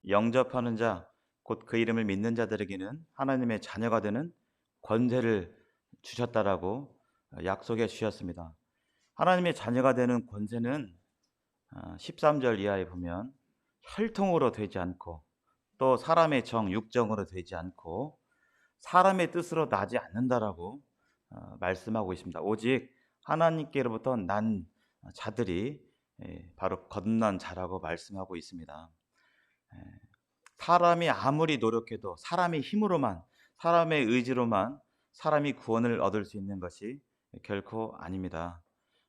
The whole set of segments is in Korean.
영접하는 자, 곧 그 이름을 믿는 자들에게는 하나님의 자녀가 되는 권세를 주셨다라고 약속해 주셨습니다. 하나님의 자녀가 되는 권세는 13절 이하에 보면 혈통으로 되지 않고 또 사람의 육정으로 되지 않고 사람의 뜻으로 나지 않는다라고 말씀하고 있습니다. 오직 하나님께로부터 난 자들이 바로 거듭난 자라고 말씀하고 있습니다. 예, 사람이 아무리 노력해도 사람의 힘으로만, 사람의 의지로만 사람이 구원을 얻을 수 있는 것이 결코 아닙니다.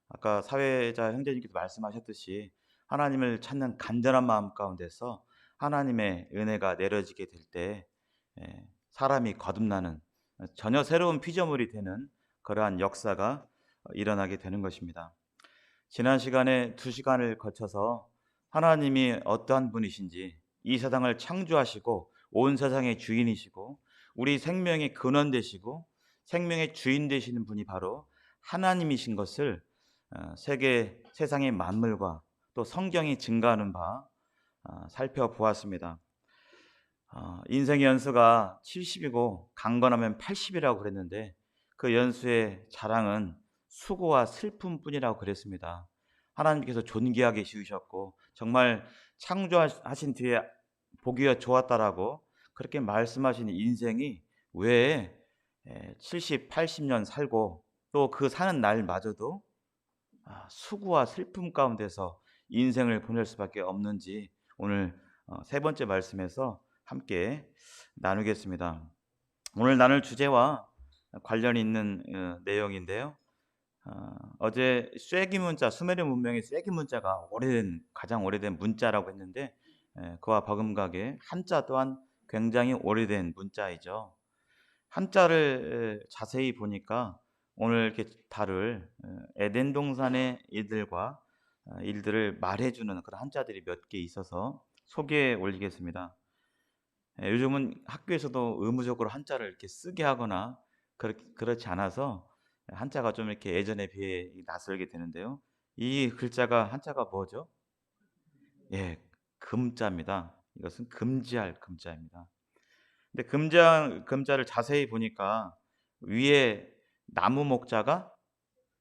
아까 사회자 형제님께서 말씀하셨듯이 하나님을 찾는 간절한 마음 가운데서 하나님의 은혜가 내려지게 될 때 사람이 거듭나는 전혀 새로운 피조물이 되는 그러한 역사가 일어나게 되는 것입니다. 지난 시간에 2시간을 거쳐서 하나님이 어떠한 분이신지, 이 세상을 창조하시고 온 세상의 주인이시고 우리 생명의 근원 되시고 생명의 주인 되시는 분이 바로 하나님이신 것을 세상의 만물과 또 성경이 증거하는 바 살펴보았습니다. 인생의 연수가 70이고 강건하면 80이라고 그랬는데 그 연수의 자랑은 수고와 슬픔뿐이라고 그랬습니다. 하나님께서 존귀하게 지으셨고 정말 창조하신 뒤에 보기가 좋았다라고 그렇게 말씀하신 인생이 왜 70, 80년 살고 또 그 사는 날마저도 수고와 슬픔 가운데서 인생을 보낼 수밖에 없는지 오늘 세 번째 말씀에서 함께 나누겠습니다. 오늘 나눌 주제와 관련이 있는 내용인데요. 어제 쐐기 문자, 수메르 문명의 쐐기 문자가 가장 오래된 문자라고 했는데 그와 버금가게 한자 또한 굉장히 오래된 문자이죠. 한자를 자세히 보니까 오늘 이렇게 다룰 에덴 동산의 일들을 말해주는 그런 한자들이 몇 개 있어서 소개해 올리겠습니다. 요즘은 학교에서도 의무적으로 한자를 이렇게 쓰게 하거나 그렇지 않아서 한자가 좀 이렇게 예전에 비해 낯설게 되는데요. 이 글자가 한자가 뭐죠? 예, 금자입니다. 이것은 금지할 금자입니다. 근데 금자를 자세히 보니까 위에 나무 목자가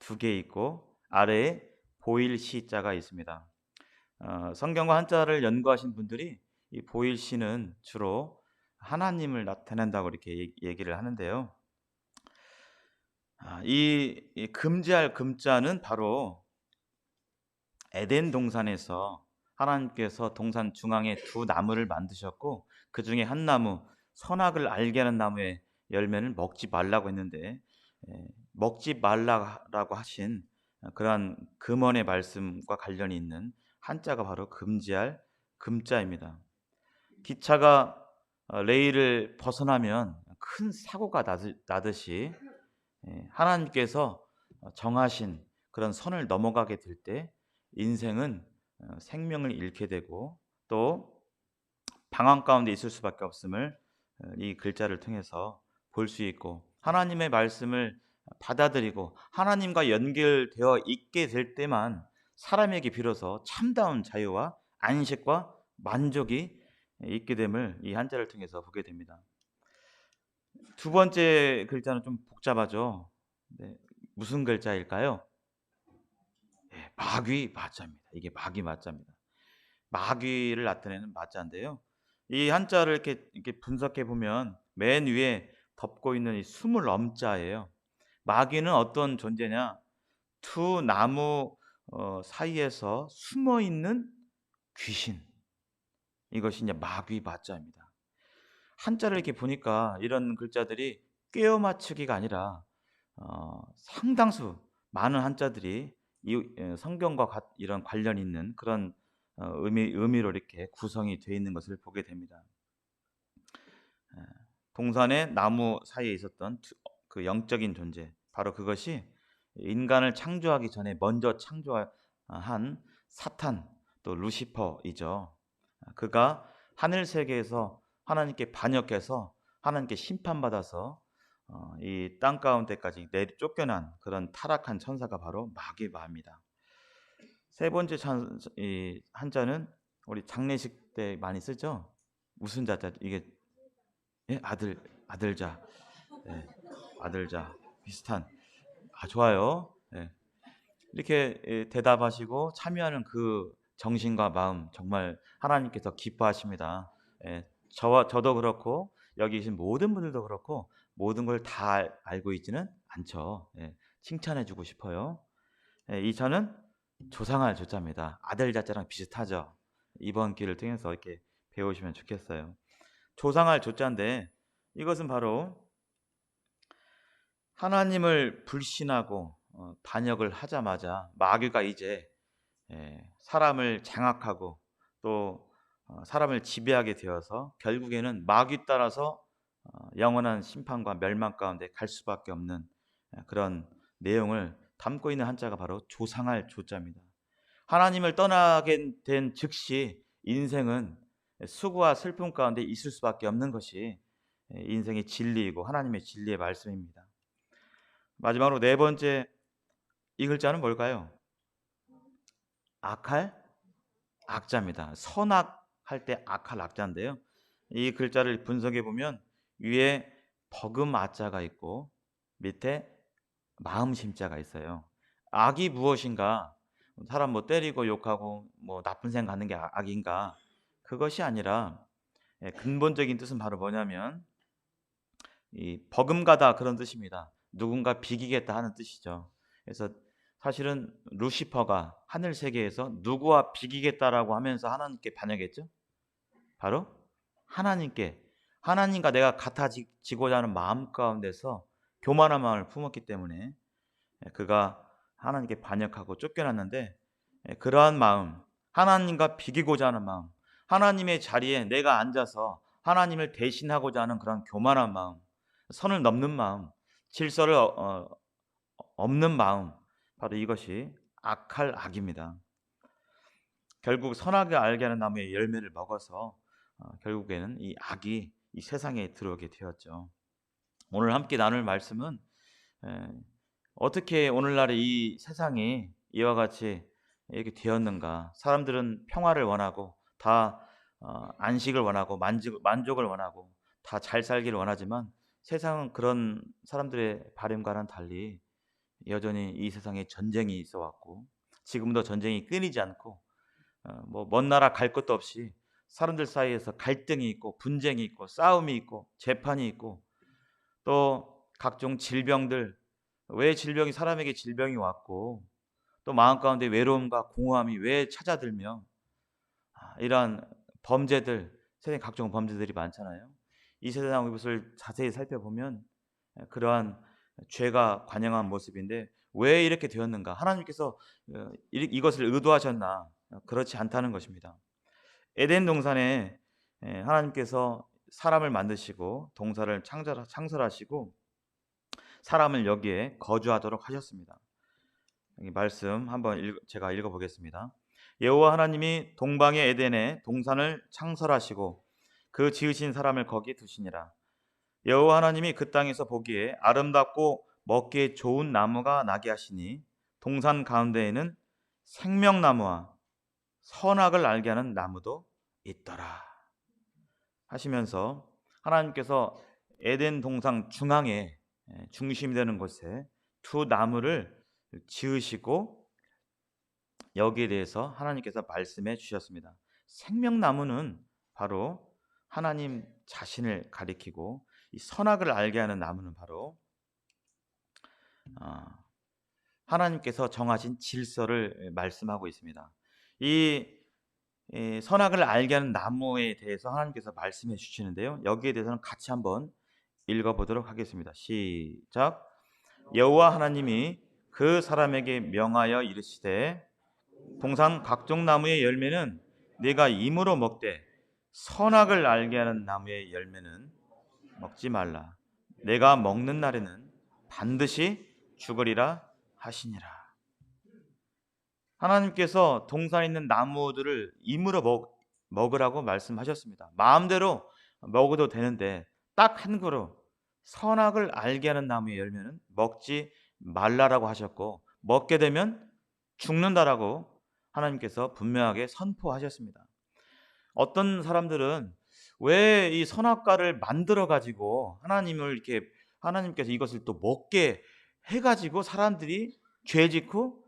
2개 있고 아래에 보일 시자가 있습니다. 성경과 한자를 연구하신 분들이 이 보일 시는 주로 하나님을 나타낸다고 이렇게 얘기를 하는데요. 이 금지할 금자는 바로 에덴 동산에서 하나님께서 동산 중앙에 2나무를 만드셨고 그 중에 한 나무, 선악을 알게 하는 나무의 열매는 먹지 말라고 했는데 먹지 말라고 하신 그러한 금언의 말씀과 관련이 있는 한자가 바로 금지할 금자입니다. 기차가 레일을 벗어나면 큰 사고가 나듯이 하나님께서 정하신 그런 선을 넘어가게 될 때 인생은 생명을 잃게 되고 또 방황 가운데 있을 수밖에 없음을 이 글자를 통해서 볼 수 있고 하나님의 말씀을 받아들이고 하나님과 연결되어 있게 될 때만 사람에게 비로소 참다운 자유와 안식과 만족이 있게 됨을 이 한자를 통해서 보게 됩니다. 두 번째 글자는 좀 복잡하죠. 네, 무슨 글자일까요? 예, 마귀 맞자입니다. 이게 마귀 맞자입니다. 마귀를 나타내는 맞자인데요. 이 한자를 이렇게 분석해 보면 맨 위에 덮고 있는 이 스물 엄자예요. 마귀는 어떤 존재냐? 2나무 사이에서 숨어 있는 귀신. 이것이 이제 마귀 맞자입니다. 한자를 이렇게 보니까 이런 글자들이 꿰어 맞추기가 아니라 상당수 많은 한자들이 이 성경과 이런 관련 있는 그런 의미로 이렇게 구성이 되어 있는 것을 보게 됩니다. 동산의 나무 사이에 있었던 그 영적인 존재, 바로 그것이 인간을 창조하기 전에 먼저 창조한 사탄 또 루시퍼이죠. 그가 하늘 세계에서 하나님께 반역해서 하나님께 심판받아서 이 땅 가운데까지 쫓겨난 그런 타락한 천사가 바로 마귀바입니다. 세 번째 이 한자는 우리 장례식 때 많이 쓰죠. 무슨 자자 이게 예? 아들자. 예. 아들자 비슷한. 좋아요. 예. 이렇게 대답하시고 참여하는 그 정신과 마음 정말 하나님께서 기뻐하십니다. 예. 저도 그렇고 여기 계신 모든 분들도 그렇고 모든 걸 다 알고 있지는 않죠. 예. 칭찬해 주고 싶어요. 예. 이 저는 조상할 조자입니다. 아들 자자랑 비슷하죠. 이번 기회를 통해서 이렇게 배우시면 좋겠어요. 조상할 조자인데 이것은 바로 하나님을 불신하고 반역을 하자마자 마귀가 이제 사람을 장악하고 또 사람을 지배하게 되어서 결국에는 마귀 따라서 영원한 심판과 멸망 가운데 갈 수밖에 없는 그런 내용을 담고 있는 한자가 바로 조상할 조자입니다. 하나님을 떠나게 된 즉시 인생은 수고와 슬픔 가운데 있을 수밖에 없는 것이 인생의 진리이고 하나님의 진리의 말씀입니다. 마지막으로 네 번째 이 글자는 뭘까요? 악할 악자입니다. 선악할 때 악할 악자인데요. 이 글자를 분석해 보면 위에 버금 아자가 있고 밑에 마음 심자가 있어요. 악이 무엇인가? 사람 뭐 때리고 욕하고 뭐 나쁜 생각 하는 게 악인가? 그것이 아니라 근본적인 뜻은 바로 뭐냐면 이 버금가다 그런 뜻입니다. 누군가 비기겠다 하는 뜻이죠. 그래서 사실은 루시퍼가 하늘 세계에서 누구와 비기겠다라고 하면서 하나님께 반역했죠. 바로 하나님께 하나님과 내가 같아지고자 하는 마음 가운데서 교만한 마음을 품었기 때문에 그가 하나님께 반역하고 쫓겨났는데 그러한 마음, 하나님과 비기고자 하는 마음, 하나님의 자리에 내가 앉아서 하나님을 대신하고자 하는 그런 교만한 마음, 선을 넘는 마음, 질서를 없는 마음, 바로 이것이 악할 악입니다. 결국 선악을 알게 하는 나무의 열매를 먹어서 결국에는 이 악이 이 세상에 들어오게 되었죠. 오늘 함께 나눌 말씀은 에, 어떻게 오늘날의 이 세상이 이와 같이 이렇게 되었는가? 사람들은 평화를 원하고 다 안식을 원하고 만족을 원하고 다 잘 살기를 원하지만 세상은 그런 사람들의 바람과는 달리 여전히 이 세상에 전쟁이 있어 왔고 지금도 전쟁이 끊이지 않고 뭐 먼 나라 갈 것도 없이 사람들 사이에서 갈등이 있고 분쟁이 있고 싸움이 있고 재판이 있고 또 각종 질병들 왜 질병이 사람에게 질병이 왔고 또 마음 가운데 외로움과 공허함이 왜 찾아들며 이러한 범죄들 세상에 각종 범죄들이 많잖아요. 이 세상 이것을 자세히 살펴보면 그러한 죄가 관영한 모습인데 왜 이렇게 되었는가? 하나님께서 이것을 의도하셨나? 그렇지 않다는 것입니다. 에덴 동산에 하나님께서 사람을 만드시고 동산을 창설하시고 사람을 여기에 거주하도록 하셨습니다. 이 말씀 한번 제가 읽어보겠습니다. 여호와 하나님이 동방의 에덴에 동산을 창설하시고 그 지으신 사람을 거기에 두시니라. 여호와 하나님이 그 땅에서 보기에 아름답고 먹기에 좋은 나무가 나게 하시니 동산 가운데에는 생명나무와 선악을 알게 하는 나무도 있더라 하시면서 하나님께서 에덴 동산 중앙에 중심이 되는 곳에 두 나무를 지으시고 여기에 대해서 하나님께서 말씀해 주셨습니다. 생명나무는 바로 하나님 자신을 가리키고 이 선악을 알게 하는 나무는 바로 하나님께서 정하신 질서를 말씀하고 있습니다. 이 선악을 알게 하는 나무에 대해서 하나님께서 말씀해 주시는데요. 여기에 대해서는 같이 한번 읽어보도록 하겠습니다. 시작. 여호와 하나님이 그 사람에게 명하여 이르시되 동산 각종 나무의 열매는 네가 임으로 먹되 선악을 알게 하는 나무의 열매는 먹지 말라. 내가 먹는 날에는 반드시 죽으리라 하시니라. 하나님께서 동산에 있는 나무들을 임으로 먹으라고 말씀하셨습니다. 마음대로 먹어도 되는데 딱 한 그루 선악을 알게 하는 나무의 열매는 먹지 말라라고 하셨고 먹게 되면 죽는다라고 하나님께서 분명하게 선포하셨습니다. 어떤 사람들은 왜 이 선악과를 만들어 가지고 하나님을 이렇게 하나님께서 이것을 또 먹게 해 가지고 사람들이 죄 짓고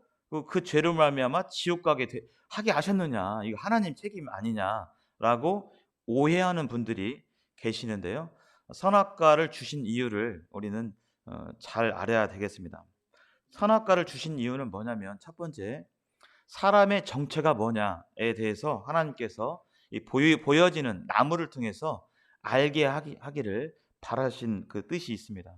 그 죄로 말미암아 지옥 가게 하게 하셨느냐. 이거 하나님 책임 아니냐라고 오해하는 분들이 계시는데요. 선악과를 주신 이유를 우리는 잘 알아야 되겠습니다. 선악과를 주신 이유는 뭐냐면 첫 번째, 사람의 정체가 뭐냐에 대해서 하나님께서 이 보여지는 나무를 통해서 알게 하기를 바라신 그 뜻이 있습니다.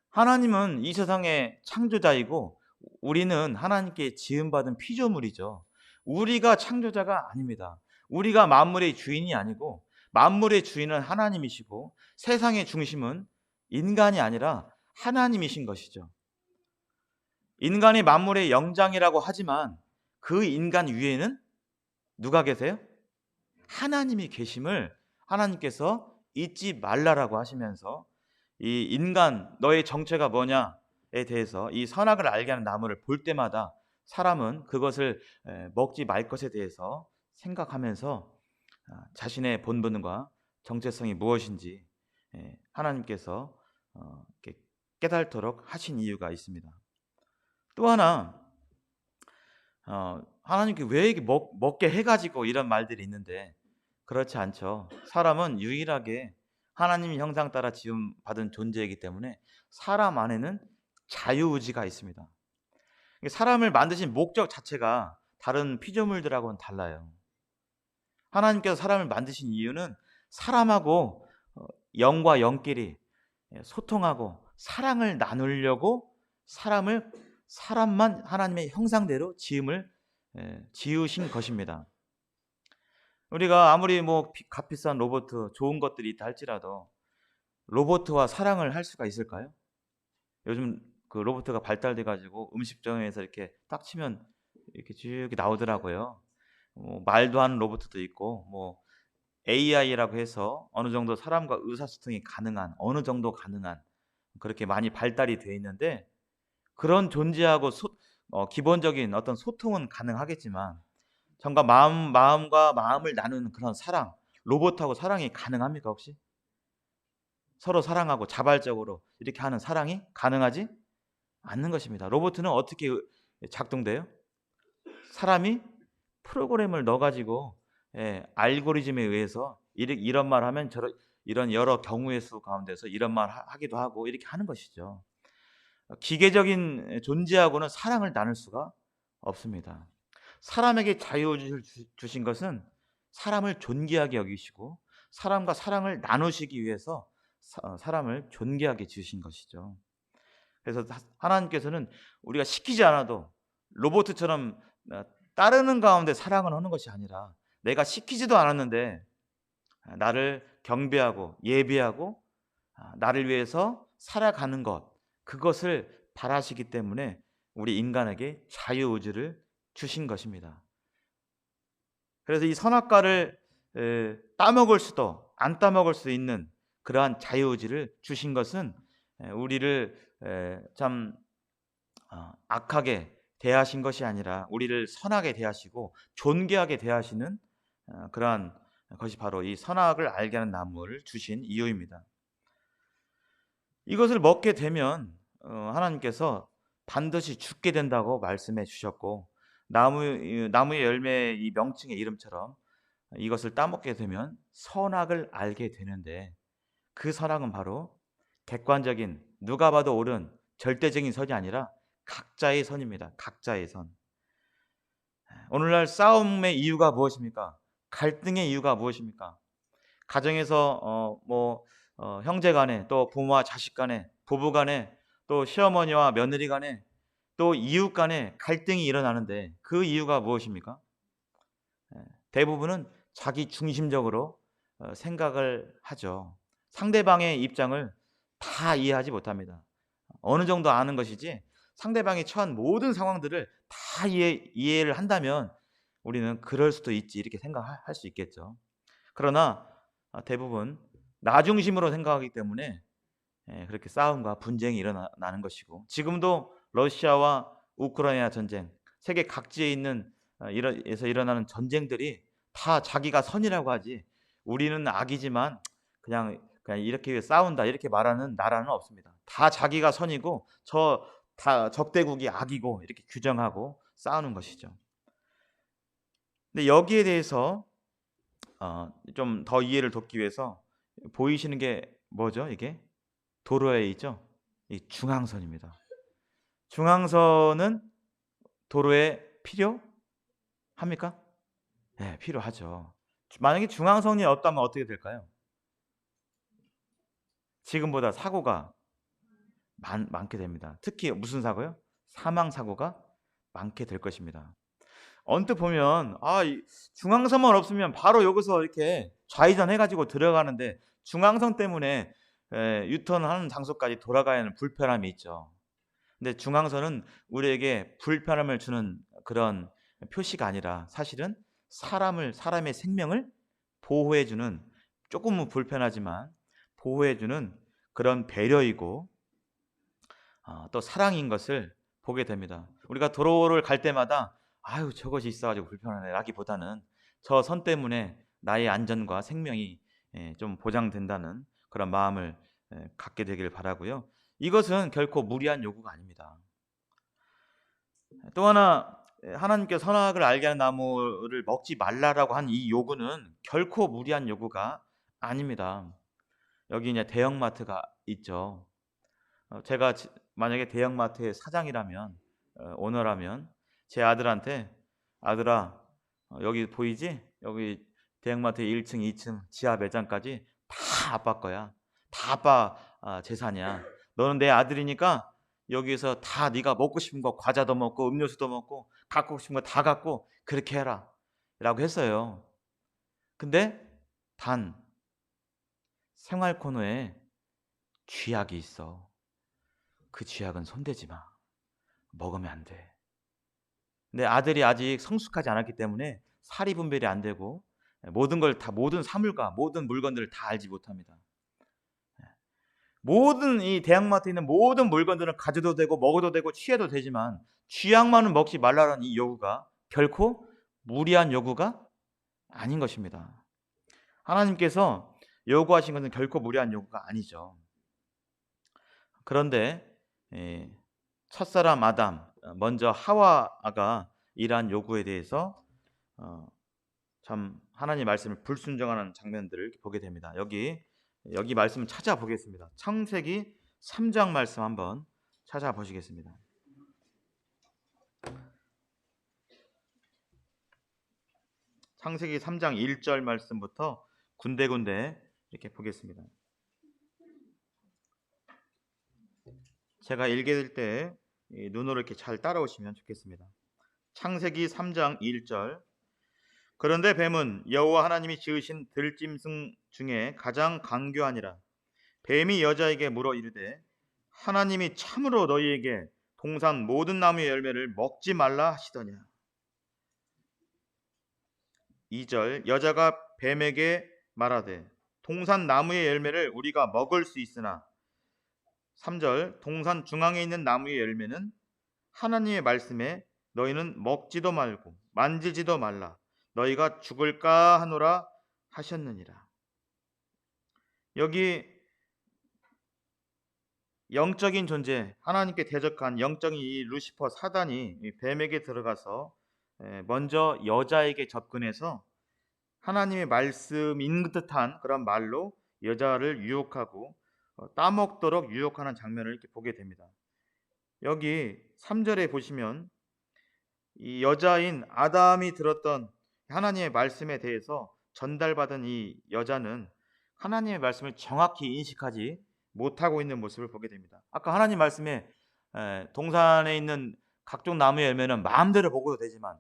하나님은 이 세상의 창조자이고 우리는 하나님께 지음받은 피조물이죠. 우리가 창조자가 아닙니다. 우리가 만물의 주인이 아니고 만물의 주인은 하나님이시고 세상의 중심은 인간이 아니라 하나님이신 것이죠. 인간이 만물의 영장이라고 하지만 그 인간 위에는 누가 계세요? 하나님이 계심을 하나님께서 잊지 말라라고 하시면서 이 인간 너의 정체가 뭐냐에 대해서 이 선악을 알게 하는 나무를 볼 때마다 사람은 그것을 먹지 말 것에 대해서 생각하면서 자신의 본분과 정체성이 무엇인지 하나님께서 이렇게 깨달도록 하신 이유가 있습니다. 또 하나 하나님께 왜 이렇게 먹게 해가지고 이런 말들이 있는데 그렇지 않죠. 사람은 유일하게 하나님 형상 따라 지음 받은 존재이기 때문에 사람 안에는 자유의지가 있습니다. 사람을 만드신 목적 자체가 다른 피조물들하고는 달라요. 하나님께서 사람을 만드신 이유는 사람하고 영과 영끼리 소통하고 사랑을 나누려고 사람만 하나님의 형상대로 지으신 것입니다. 우리가 아무리 뭐 값비싼 로봇 좋은 것들이 있다 할지라도 로봇과 사랑을 할 수가 있을까요? 요즘 그 로봇가 발달돼 가지고 음식점에서 이렇게 딱 치면 이렇게 쭉 나오더라고요. 말도 하는 로봇도 있고 뭐 AI라고 해서 어느 정도 사람과 의사소통이 가능한 어느 정도 가능한 그렇게 많이 발달이 돼 있는데 그런 존재하고 기본적인 어떤 소통은 가능하겠지만 정말 마음과 마음을 나누는 그런 사랑, 로봇하고 사랑이 가능합니까 혹시? 서로 사랑하고 자발적으로 이렇게 하는 사랑이 가능하지 않는 것입니다. 로봇은 어떻게 작동돼요? 사람이 프로그램을 넣어 가지고 알고리즘에 의해서 이런 말 하면 이런 여러 경우의 수 가운데서 이런 말 하기도 하고 이렇게 하는 것이죠. 기계적인 존재하고는 사랑을 나눌 수가 없습니다. 사람에게 자유의지를 주신 것은 사람을 존귀하게 여기시고 사람과 사랑을 나누시기 위해서 사람을 존귀하게 지으신 것이죠. 그래서 하나님께서는 우리가 시키지 않아도 로봇처럼 따르는 가운데 사랑을 하는 것이 아니라 내가 시키지도 않았는데 나를 경배하고 예배하고 나를 위해서 살아가는 것, 그것을 바라시기 때문에 우리 인간에게 자유의지를 주신 것입니다. 그래서 이 선악과를 따먹을 수도 안 따먹을 수 있는 그러한 자유의지를 주신 것은 우리를 참 악하게 대하신 것이 아니라 우리를 선하게 대하시고 존귀하게 대하시는 그러한 것이 바로 이 선악을 알게 하는 나무를 주신 이유입니다. 이것을 먹게 되면 하나님께서 반드시 죽게 된다고 말씀해 주셨고 나무의 열매의 이 명칭의 이름처럼 이것을 따먹게 되면 선악을 알게 되는데 그 선악은 바로 객관적인 누가 봐도 옳은 절대적인 선이 아니라 각자의 선입니다. 각자의 선. 오늘날 싸움의 이유가 무엇입니까? 갈등의 이유가 무엇입니까? 가정에서 형제 간에 또 부모와 자식 간에 부부 간에 또 시어머니와 며느리 간에 또 이웃 간에 갈등이 일어나는데 그 이유가 무엇입니까? 대부분은 자기 중심적으로 생각을 하죠. 상대방의 입장을 다 이해하지 못합니다. 어느 정도 아는 것이지 상대방이 처한 모든 상황들을 다 이해를 한다면 우리는 그럴 수도 있지 이렇게 생각할 수 있겠죠. 그러나 대부분 나 중심으로 생각하기 때문에 그렇게 싸움과 분쟁이 일어나는 것이고 지금도 러시아와 우크라이나 전쟁, 세계 각지에 있는 에서 일어나는 전쟁들이 다 자기가 선이라고 하지 우리는 악이지만 그냥 이렇게 싸운다 이렇게 말하는 나라는 없습니다. 다 자기가 선이고 다 적대국이 악이고 이렇게 규정하고 싸우는 것이죠. 근데 여기에 대해서 좀 더 이해를 돕기 위해서 보이시는 게 뭐죠? 이게 도로에 있죠? 이 중앙선입니다. 중앙선은 도로에 필요합니까? 네, 필요하죠. 만약에 중앙선이 없다면 어떻게 될까요? 지금보다 사고가 많게 됩니다. 특히 무슨 사고요? 사망 사고가 많게 될 것입니다. 언뜻 보면 이 중앙선만 없으면 바로 여기서 이렇게 좌회전 해가지고 들어가는데 중앙선 때문에 유턴하는 장소까지 돌아가야 하는 불편함이 있죠. 근데 중앙선은 우리에게 불편함을 주는 그런 표시가 아니라 사실은 사람의 생명을 보호해주는, 조금은 불편하지만 보호해주는 그런 배려이고 또 사랑인 것을 보게 됩니다. 우리가 도로를 갈 때마다 아유 저것이 있어가지고 불편하네 라기보다는 저 선 때문에 나의 안전과 생명이 좀 보장된다는 그런 마음을 갖게 되길 바라고요. 이것은 결코 무리한 요구가 아닙니다. 또 하나, 하나님께 선악을 알게 하는 나무를 먹지 말라라고 한 이 요구는 결코 무리한 요구가 아닙니다. 여기 이제 대형마트가 있죠. 제가 만약에 대형마트의 사장이라면, 오너라면 제 아들한테 아들아 여기 보이지? 여기 대형마트 1층, 2층 지하 매장까지 다 아빠 거야. 다 아빠 재산이야. 너는 내 아들이니까 여기에서 다 네가 먹고 싶은 거 과자도 먹고 음료수도 먹고 갖고 싶은 거 다 갖고 그렇게 해라 라고 했어요. 근데 단 생활 코너에 쥐약이 있어. 그 쥐약은 손대지 마. 먹으면 안 돼. 근데 아들이 아직 성숙하지 않았기 때문에 사리 분별이 안 되고 모든 사물과 모든 물건들을 다 알지 못합니다. 모든 이 대형마트에 있는 모든 물건들은 가져도 되고 먹어도 되고 취해도 되지만 쥐약만은 먹지 말라는 이 요구가 결코 무리한 요구가 아닌 것입니다. 하나님께서 요구하신 것은 결코 무리한 요구가 아니죠. 그런데 첫사람 아담, 먼저 하와가 이러한 요구에 대해서 참 하나님 말씀을 불순종하는 장면들을 보게 됩니다. 여기 말씀을 찾아보겠습니다. 창세기 3장 말씀 한번 찾아보시겠습니다. 창세기 3장 1절 말씀부터 군데군데 이렇게 보겠습니다. 제가 읽게 될 때 눈으로 이렇게 잘 따라오시면 좋겠습니다. 창세기 3장 1절. 그런데 뱀은 여호와 하나님이 지으신 들짐승 중에 가장 강교하니라. 뱀이 여자에게 물어 이르되 하나님이 참으로 너희에게 동산 모든 나무의 열매를 먹지 말라 하시더냐. 2절. 여자가 뱀에게 말하되 동산 나무의 열매를 우리가 먹을 수 있으나 3절. 동산 중앙에 있는 나무의 열매는 하나님의 말씀에 너희는 먹지도 말고 만지지도 말라 너희가 죽을까 하노라 하셨느니라. 여기 영적인 존재, 하나님께 대적한 영적인 이 루시퍼 사단이 뱀에게 들어가서 먼저 여자에게 접근해서 하나님의 말씀인 듯한 그런 말로 여자를 유혹하고 따먹도록 유혹하는 장면을 이렇게 보게 됩니다. 여기 3절에 보시면 이 여자인 아담이 들었던 하나님의 말씀에 대해서 전달받은 이 여자는 하나님의 말씀을 정확히 인식하지 못하고 있는 모습을 보게 됩니다. 아까 하나님 말씀에 동산에 있는 각종 나무의 열매는 마음대로 먹어도 되지만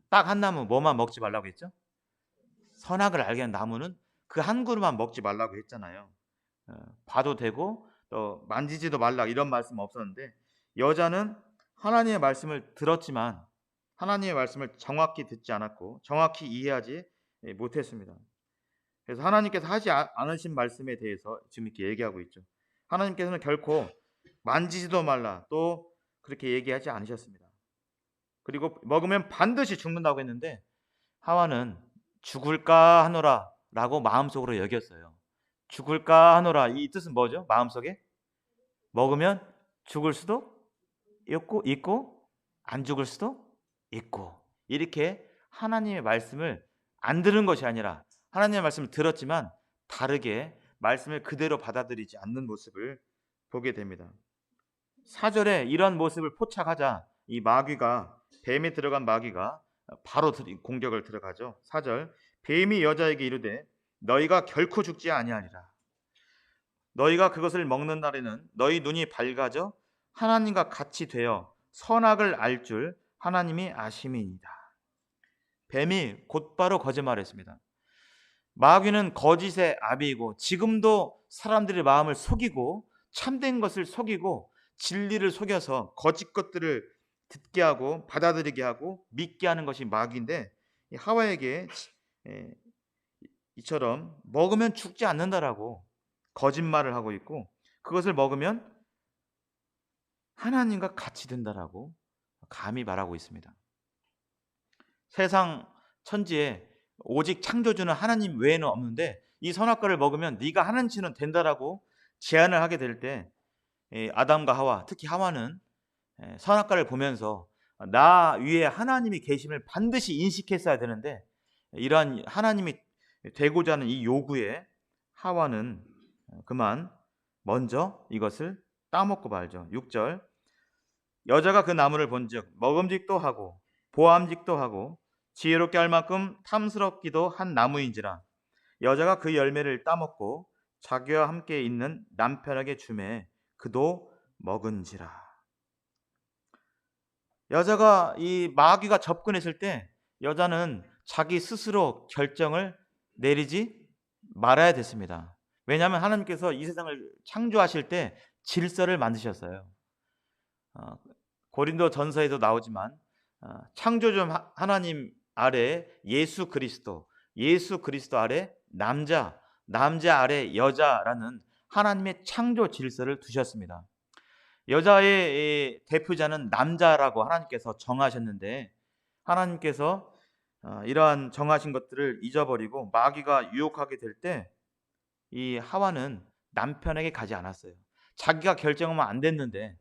딱 한 나무 뭐만 먹지 말라고 했죠? 선악을 알게 하는 나무는 그 한 그루만 먹지 말라고 했잖아요. 봐도 되고 또 만지지도 말라 이런 말씀 없었는데 여자는 하나님의 말씀을 들었지만 하나님의 말씀을 정확히 듣지 않았고 정확히 이해하지 못했습니다. 그래서 하나님께서 하지 않으신 말씀에 대해서 지금 이렇게 얘기하고 있죠. 하나님께서는 결코 만지지도 말라 또 그렇게 얘기하지 않으셨습니다. 그리고 먹으면 반드시 죽는다고 했는데 하와는 죽을까 하노라 라고 마음속으로 여겼어요. 죽을까 하노라, 이 뜻은 뭐죠? 마음속에 먹으면 죽을 수도 있고 안 죽을 수도 있고, 이렇게 하나님의 말씀을 안 들은 것이 아니라 하나님의 말씀을 들었지만 다르게 말씀을 그대로 받아들이지 않는 모습을 보게 됩니다. 4절에 이런 모습을 포착하자 이 마귀가, 뱀에 들어간 마귀가 바로 공격을 들어가죠. 4절, 뱀이 여자에게 이르되 너희가 결코 죽지 아니하리라. 너희가 그것을 먹는 날에는 너희 눈이 밝아져 하나님과 같이 되어 선악을 알 줄 하나님이 아심이니이다. 뱀이 곧바로 거짓말했습니다. 마귀는 거짓의 아비이고 지금도 사람들의 마음을 속이고 참된 것을 속이고 진리를 속여서 거짓 것들을 듣게 하고 받아들이게 하고 믿게 하는 것이 마귀인데, 하와에게 이처럼 먹으면 죽지 않는다라고 거짓말을 하고 있고, 그것을 먹으면 하나님과 같이 된다라고 감히 말하고 있습니다. 세상 천지에 오직 창조주는 하나님 외에는 없는데 이 선악과를 먹으면 네가 하나님처럼 된다라고 제안을 하게 될 때, 아담과 하와, 특히 하와는 선악과를 보면서 나 위에 하나님이 계심을 반드시 인식했어야 되는데, 이러한 하나님이 되고자 하는 이 요구에 하와는 그만 먼저 이것을 따먹고 말죠. 6절, 여자가 그 나무를 본즉 먹음직도 하고 보암직도 하고 지혜롭게 할 만큼 탐스럽기도 한 나무인지라 여자가 그 열매를 따먹고 자기와 함께 있는 남편에게 주매 그도 먹은지라. 여자가, 이 마귀가 접근했을 때 여자는 자기 스스로 결정을 내리지 말아야 됐습니다. 왜냐하면 하나님께서 이 세상을 창조하실 때 질서를 만드셨어요. 고린도 전서에도 나오지만 창조주 하나님 아래 예수 그리스도 아래 남자 아래 여자라는 하나님의 창조 질서를 두셨습니다. 여자의 대표자는 남자라고 하나님께서 정하셨는데, 하나님께서 이러한 정하신 것들을 잊어버리고 마귀가 유혹하게 될 때 이 하와는 남편에게 가지 않았어요. 자기가 결정하면 안 됐는데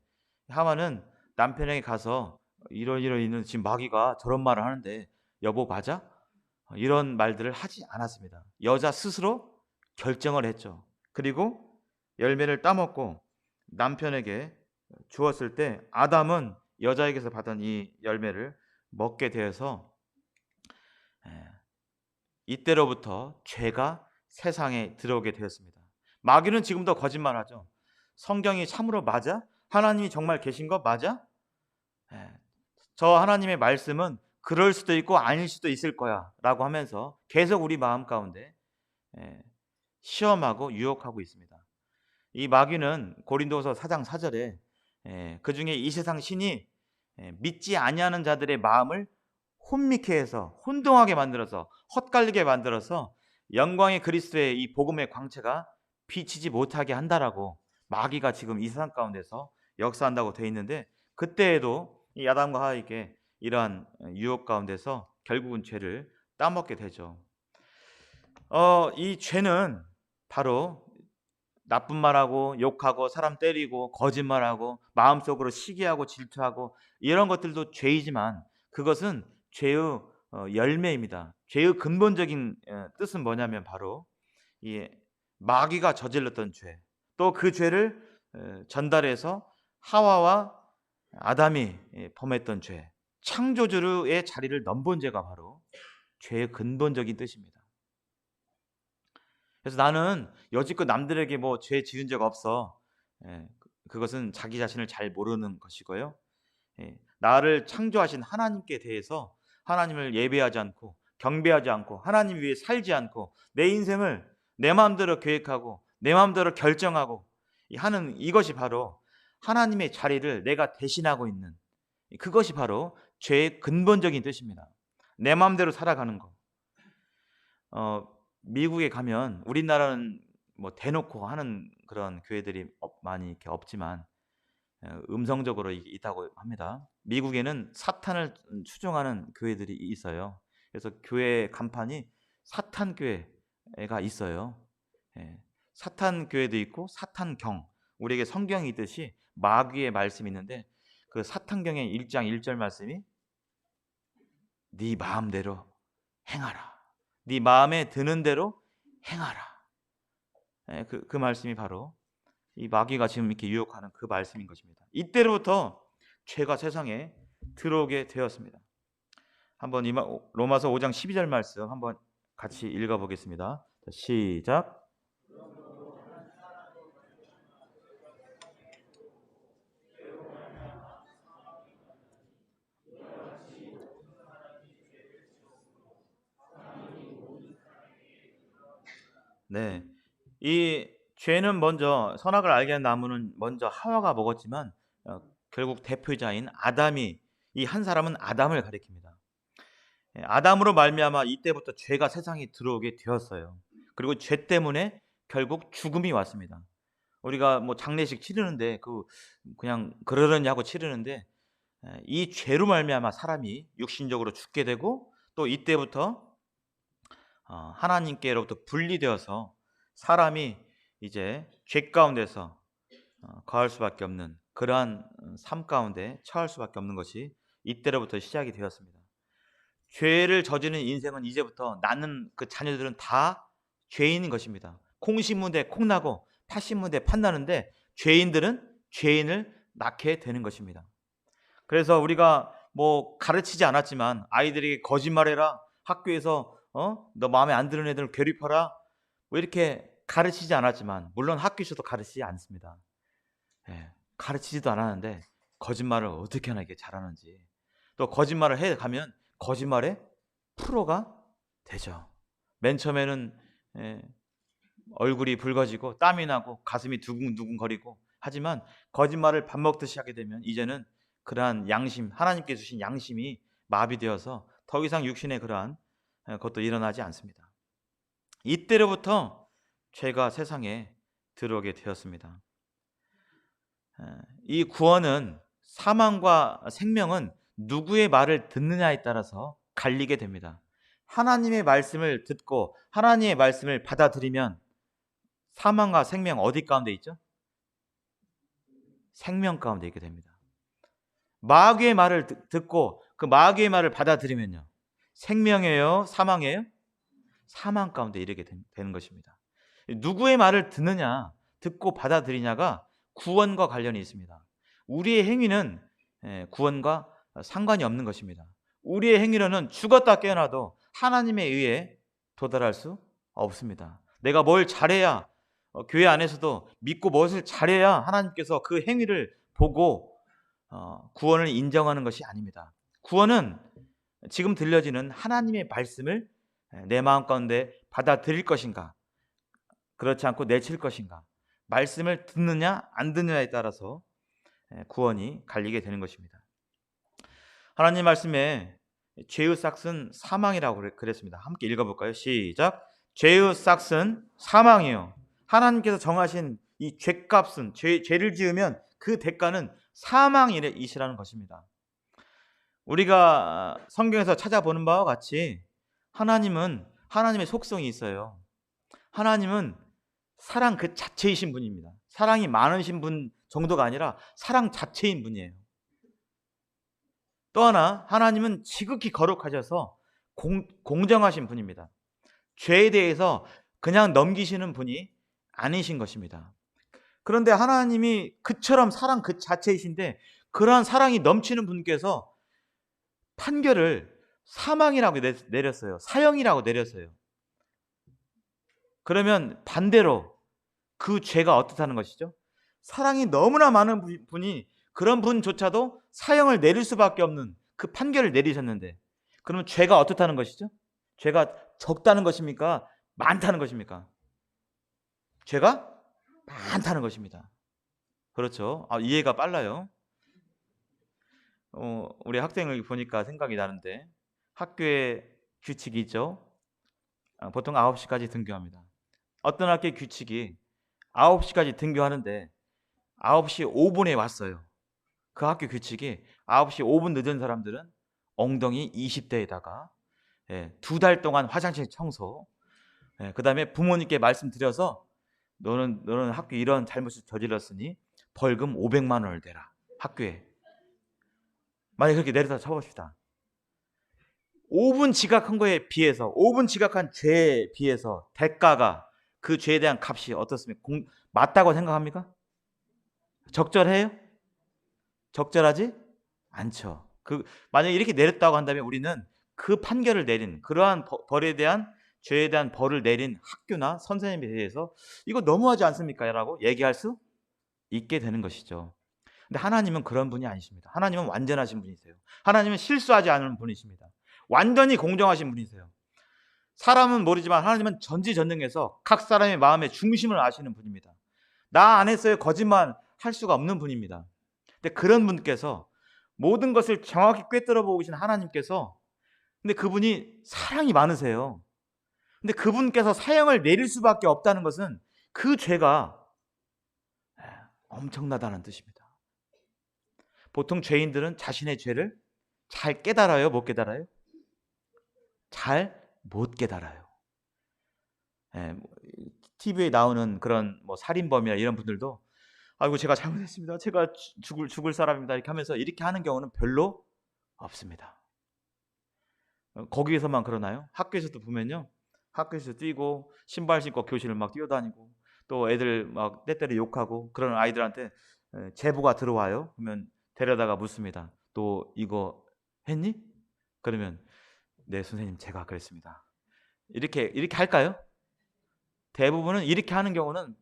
하와는 남편에게 가서 이러이러는 지금 마귀가 저런 말을 하는데 여보 맞아? 이런 말들을 하지 않았습니다. 여자 스스로 결정을 했죠. 그리고 열매를 따먹고 남편에게 주었을 때 아담은 여자에게서 받은 이 열매를 먹게 되어서 이때로부터 죄가 세상에 들어오게 되었습니다. 마귀는 지금도 거짓말하죠. 성경이 참으로 맞아? 하나님이 정말 계신 거 맞아? 저 하나님의 말씀은 그럴 수도 있고 아닐 수도 있을 거야 라고 하면서 계속 우리 마음 가운데 시험하고 유혹하고 있습니다. 이 마귀는 고린도서 4장 4절에 그 중에 이 세상 신이 믿지 아니하는 자들의 마음을 혼미케 해서 혼동하게 만들어서 헛갈리게 만들어서 영광의 그리스도의 이 복음의 광채가 비치지 못하게 한다라고 마귀가 지금 이 세상 가운데서 역사한다고 되어 있는데, 그때에도 이 아담과 하와에게 이러한 유혹 가운데서 결국은 죄를 따먹게 되죠. 이 죄는 바로 나쁜 말하고 욕하고 사람 때리고 거짓말하고 마음속으로 시기하고 질투하고 이런 것들도 죄이지만 그것은 죄의 열매입니다. 죄의 근본적인 뜻은 뭐냐면 바로 이 마귀가 저질렀던 죄, 또 그 죄를 전달해서 하와와 아담이 범했던 죄, 창조주의 자리를 넘본 죄가 바로 죄의 근본적인 뜻입니다. 그래서 나는 여지껏 남들에게 뭐 죄 지은 적 없어. 그것은 자기 자신을 잘 모르는 것이고요. 나를 창조하신 하나님께 대해서 하나님을 예배하지 않고 경배하지 않고 하나님 위해 살지 않고 내 인생을 내 마음대로 계획하고 내 마음대로 결정하고 하는 이것이 바로 하나님의 자리를 내가 대신하고 있는, 그것이 바로 죄의 근본적인 뜻입니다. 내 마음대로 살아가는 거. 미국에 가면 우리나라는 뭐 대놓고 하는 그런 교회들이 많이 이렇게 없지만 음성적으로 있다고 합니다. 미국에는 사탄을 추종하는 교회들이 있어요. 그래서 교회 간판이 사탄 교회 애가 있어요. 예. 사탄 교회도 있고 사탄경. 우리에게 성경이 있듯이 마귀의 말씀이 있는데 그 사탄경의 1장 1절 말씀이 네 마음대로 행하라. 네 마음에 드는 대로 행하라. 예, 그 말씀이 바로 이 마귀가 지금 이렇게 유혹하는 그 말씀인 것입니다. 이때로부터 죄가 세상에 들어오게 되었습니다. 한번 로마서 5장 12절 말씀 한번 같이 읽어보겠습니다. 시작. 네, 이 죄는 먼저 선악을 알게 한 나무는 먼저 하와가 먹었지만 결국 대표자인 아담이 이 한 사람은 아담을 가리킵니다. 예, 아담으로 말미암아 이때부터 죄가 세상에 들어오게 되었어요. 그리고 죄 때문에 결국 죽음이 왔습니다. 우리가 뭐 장례식 치르는데 그냥 그러려냐고 치르는데 이 죄로 말미암아 사람이 육신적으로 죽게 되고 또 이때부터 하나님께로부터 분리되어서 사람이 이제 죄 가운데서 거할 수밖에 없는 그러한 삶 가운데 처할 수밖에 없는 것이 이때로부터 시작이 되었습니다. 죄를 저지른 인생은 이제부터 낳는 그 자녀들은 다 죄인인 것입니다. 콩신문대 콩나고 팥신문대 팥나는데 죄인들은 죄인을 낳게 되는 것입니다. 그래서 우리가 뭐 가르치지 않았지만 아이들에게 거짓말해라, 학교에서 너 마음에 안 드는 애들 괴롭혀라, 뭐 이렇게 가르치지 않았지만 물론 학교에서도 가르치지 않습니다. 예, 가르치지도 않았는데 거짓말을 어떻게 하나 이게 잘하는지, 또 거짓말을 해 가면 거짓말의 프로가 되죠. 맨 처음에는 얼굴이 붉어지고 땀이 나고 가슴이 두근두근 거리고 하지만 거짓말을 밥 먹듯이 하게 되면 이제는 그러한 양심, 하나님께 주신 양심이 마비되어서 더 이상 육신의 그러한 것도 일어나지 않습니다. 이때로부터 죄가 세상에 들어오게 되었습니다. 이 구원은, 사망과 생명은 누구의 말을 듣느냐에 따라서 갈리게 됩니다. 하나님의 말씀을 듣고 하나님의 말씀을 받아들이면 사망과 생명 어디 가운데 있죠? 생명 가운데 있게 됩니다. 마귀의 말을 듣고 그 마귀의 말을 받아들이면요, 생명이에요? 사망이에요? 사망 가운데 이르게 되는 것입니다. 누구의 말을 듣느냐, 듣고 받아들이냐가 구원과 관련이 있습니다. 우리의 행위는 구원과 상관이 없는 것입니다. 우리의 행위로는 죽었다 깨어나도 하나님에 의해 도달할 수 없습니다. 내가 뭘 잘해야, 교회 안에서도 믿고 무엇을 잘해야 하나님께서 그 행위를 보고 구원을 인정하는 것이 아닙니다. 구원은 지금 들려지는 하나님의 말씀을 내 마음 가운데 받아들일 것인가, 그렇지 않고 내칠 것인가, 말씀을 듣느냐 안 듣느냐에 따라서 구원이 갈리게 되는 것입니다. 하나님 말씀에 죄의 삭은 사망이라고 그랬습니다. 함께 읽어볼까요? 시작. 죄의 삭은 사망이요. 하나님께서 정하신 이 죄값은, 죄를 지으면 그 대가는 사망이시라는 것입니다. 우리가 성경에서 찾아보는 바와 같이 하나님은, 하나님의 속성이 있어요. 하나님은 사랑 그 자체이신 분입니다. 사랑이 많으신 분 정도가 아니라 사랑 자체인 분이에요. 또 하나, 하나님은 지극히 거룩하셔서 공정하신 분입니다. 죄에 대해서 그냥 넘기시는 분이 아니신 것입니다. 그런데 하나님이 그처럼 사랑 그 자체이신데 그러한 사랑이 넘치는 분께서 판결을 사망이라고 내렸어요. 사형이라고 내렸어요. 그러면 반대로 그 죄가 어떻다는 것이죠? 사랑이 너무나 많은 분이 그런 분조차도 사형을 내릴 수밖에 없는 그 판결을 내리셨는데, 그러면 죄가 어떻다는 것이죠? 죄가 적다는 것입니까? 많다는 것입니까? 죄가 많다는 것입니다. 그렇죠. 이해가 빨라요. 우리 학생을 보니까 생각이 나는데, 학교에 규칙이 있죠. 보통 9시까지 등교합니다. 어떤 학교의 규칙이 9시까지 등교하는데 9시 5분에 왔어요. 그 학교 규칙이 9시 5분 늦은 사람들은 엉덩이 20대에다가 2달 동안 화장실 청소, 그다음에 부모님께 말씀드려서 너는 학교 이런 잘못을 저질렀으니 벌금 500만 원을 내라. 학교에. 만약에 그렇게 내려다 쳐봅시다. 5분 지각한 거에 비해서 5분 지각한 죄에 비해서 대가가 그 죄에 대한 값이 어떻습니까? 맞다고 생각합니까? 적절해요? 적절하지 않죠. 만약에 이렇게 내렸다고 한다면 우리는 그 판결을 내린 그러한 벌에 대한 죄에 대한 벌을 내린 학교나 선생님에 대해서 이거 너무하지 않습니까? 라고 얘기할 수 있게 되는 것이죠. 근데 하나님은 그런 분이 아니십니다. 하나님은 완전하신 분이세요. 하나님은 실수하지 않은 분이십니다. 완전히 공정하신 분이세요. 사람은 모르지만 하나님은 전지전능해서 각 사람의 마음의 중심을 아시는 분입니다. 나 안 했어요. 거짓말 할 수가 없는 분입니다. 근데 그런 분께서 모든 것을 정확히 꿰뚫어 보시는 하나님께서, 근데 그분이 사랑이 많으세요. 근데 그분께서 사형을 내릴 수밖에 없다는 것은 그 죄가 엄청나다는 뜻입니다. 보통 죄인들은 자신의 죄를 잘 깨달아요? 못 깨달아요? 잘 못 깨달아요. TV에 나오는 그런 살인범이나 이런 분들도 아이고 제가 잘못했습니다. 제가 죽을 사람입니다. 이렇게 하면서 이렇게 하는 경우는 별로 없습니다. 거기에서만 그러나요? 학교에서도 보면요. 학교에서 뛰고 신발 신고 교실을 막 뛰어다니고 또 애들 막 때때로 욕하고 그런 아이들한테 제보가 들어와요. 그러면 데려다가 묻습니다. 또 이거 했니? 그러면 네 선생님 제가 그랬습니다. 이렇게 할까요? 대부분은 이렇게 하는 경우는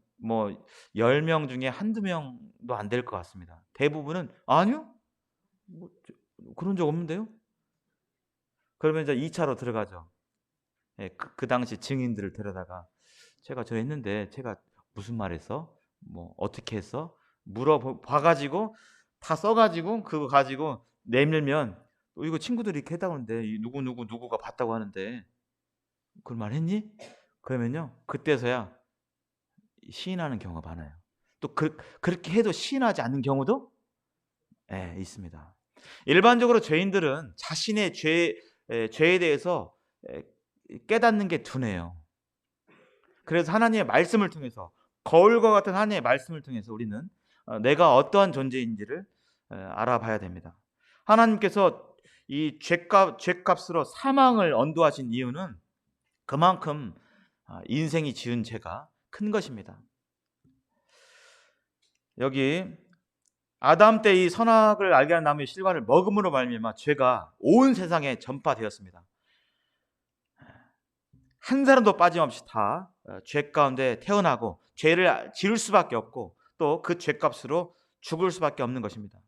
10명 중에 한두 명도 안 될 것 같습니다. 대부분은 아니요. 그런 적 없는데요. 그러면 이제 2차로 들어가죠. 그 당시 증인들을 데려다가 제가 저 했는데 제가 무슨 말 했어? 어떻게 했어? 물어봐 가지고 다 써 가지고 그거 가지고 내밀면 이거 친구들이 이렇게 했다고 하는데 누구가 봤다고 하는데 그걸 말했니? 그러면요. 그때서야 시인하는 경우가 많아요. 또 그렇게 해도 시인하지 않는 경우도 있습니다. 일반적으로 죄인들은 자신의 죄에 대해서 깨닫는 게 둔해요. 그래서 하나님의 말씀을 통해서 거울과 같은 하나님의 말씀을 통해서 우리는 내가 어떠한 존재인지를 알아봐야 됩니다. 하나님께서 이 죄값으로 사망을 언도하신 이유는 그만큼 인생이 지은 죄가 큰 것입니다. 여기 아담 때 이 선악을 알게 하는 나무의 실과를 먹음으로 말미암아 죄가 온 세상에 전파되었습니다. 한 사람도 빠짐없이 다 죄 가운데 태어나고 죄를 지을 수밖에 없고 또 그 죄값으로 죽을 수밖에 없는 것입니다.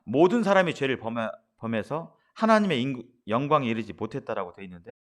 모든 사람이 죄를 범해서 하나님의 영광에 이르지 못했다라고 되어 있는데